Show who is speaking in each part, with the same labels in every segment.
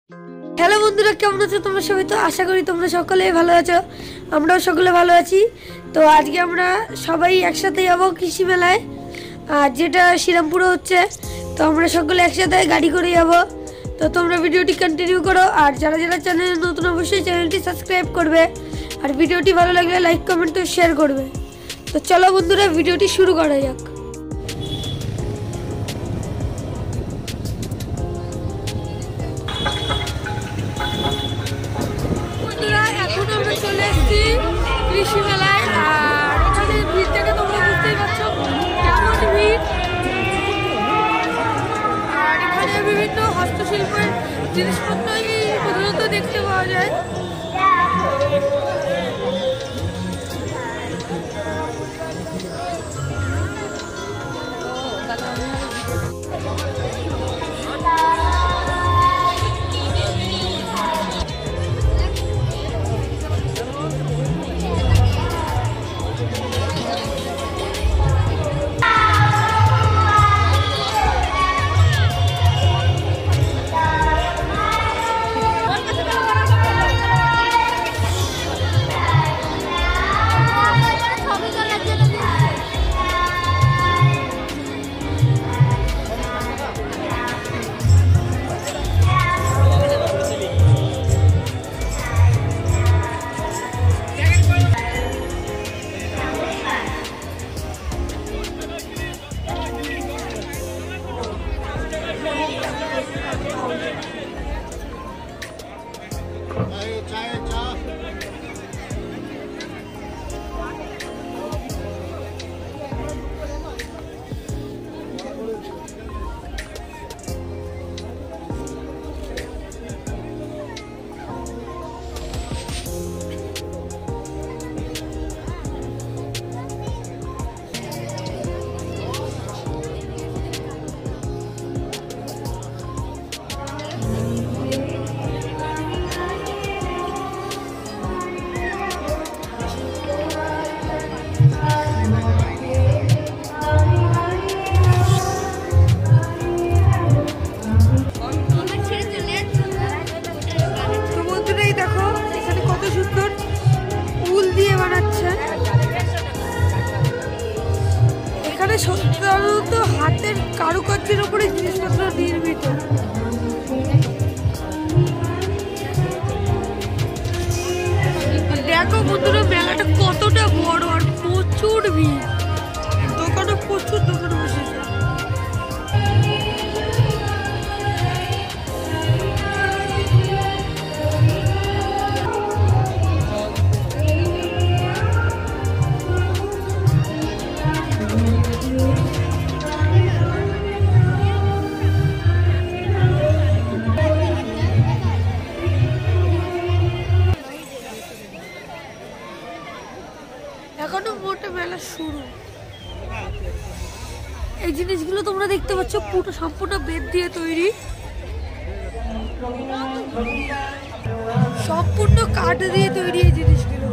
Speaker 1: Hello বন্ধুরা, কেমন আছো তোমরা সবাই? তো আশা করি তোমরা সকলেই ভালো আছো, আমরাও সকলে ভালো আছি। তো আজকে আমরা সবাই একসাথে যাবো কৃষি মেলায়, আর যেটা শ্রীরামপুরে হচ্ছে। তো আমরা সকলে একসাথে গাড়ি করে যাব। তো তোমরা ভিডিওটি কন্টিনিউ করো, আর যারা যারা চ্যানেলে নতুন অবশ্যই চ্যানেলটি সাবস্ক্রাইব করবে, আর ভিডিওটি ভালো লাগলে লাইক কমেন্ট ও শেয়ার করবে। তো চলো বন্ধুরা, ভিডিওটি শুরু করা যাক। এখন আমরা চলে এসেছি কৃষি মেলায়, আর এখানে ভিড় থেকে তোমরা বুঝতেই পারছো কেমন ভিড়। আর এখানে বিভিন্ন হস্তশিল্পের জিনিসপত্রই প্রধানত দেখতে পাওয়া যায়। সাধারণত হাতের কারুকার্যের উপরে জিনিসপত্র নির্মিত। দেখো বন্ধুরা, মেলাটা কতটা বড়, আর প্রচুর ভিড়, দোকানে প্রচুর দোকান বসেছে। এখনো মোটে মেলা শুরু। এই জিনিসগুলো তোমরা দেখতে পাচ্ছ পুরো সম্পূর্ণ বেত দিয়ে তৈরি, সম্পূর্ণ কাঠ দিয়ে তৈরি এই জিনিসগুলো।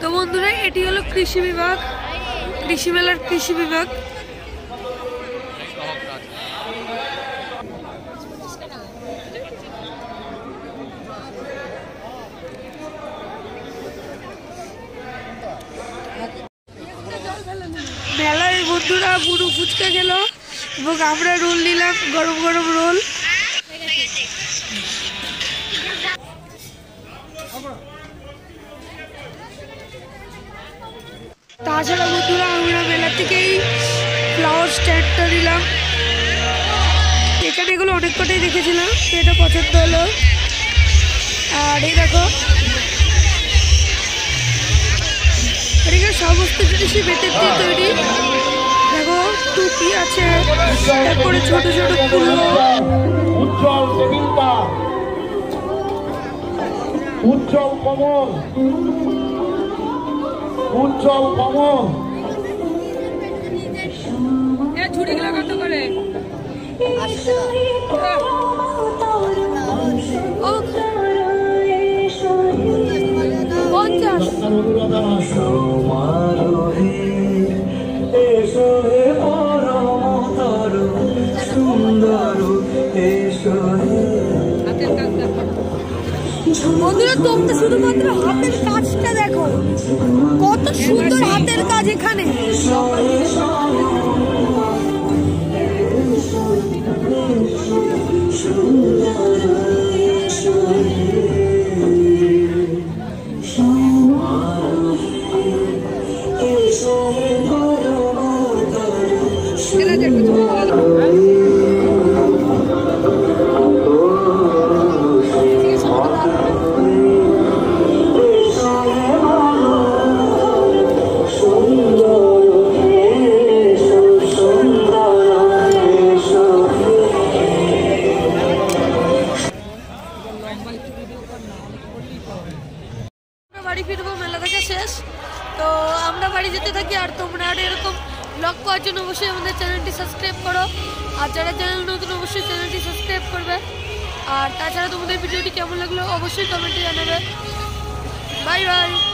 Speaker 1: তো বন্ধুরা, এটি হলো কৃষি বিভাগ, কৃষি মেলার কৃষি বিভাগ। মেলায় বন্ধুরা বুড়ো ফুচকা গেল, এবং আমরা রোল নিলাম, গরম গরম রোল। তাছাড়া বন্ধুরা আমরা মেলা থেকেই ফ্লাওয়ার স্ট্যান্ডটা নিলাম। এখানে এগুলো অনেক কটাই দেখেছিলাম, এটা পছন্দ হলো। আর এই দেখো, এদিকে সমস্ত জিনিসই বেতের দিয়ে তৈরি। দেখো টুপি আছে, তারপরে ছোট ছোট ফুল,
Speaker 2: উজ্জ্বল দেবিকা, উজ্জ্বল কমল, উজ্জ্বল কমল অনুরাধা
Speaker 1: বন্ধুরা তোমরা শুধুমাত্র হাতের কাজটা দেখো, কত সুন্দর হাতের কাজ এখানে। বাড়ি ফিরবো, মেলা দেখা শেষ, তো আমরা বাড়ি যেতে থাকি। আর তোমরা আর এরকম ব্লগ পাওয়ার জন্য অবশ্যই আমাদের চ্যানেলটি সাবস্ক্রাইব করো, আর যারা চ্যানেল নতুন অবশ্যই চ্যানেলটি সাবস্ক্রাইব করবে। আর তাছাড়া তোমাদের ভিডিওটি কেমন লাগলো অবশ্যই কমেন্টে জানাবে। Bye bye.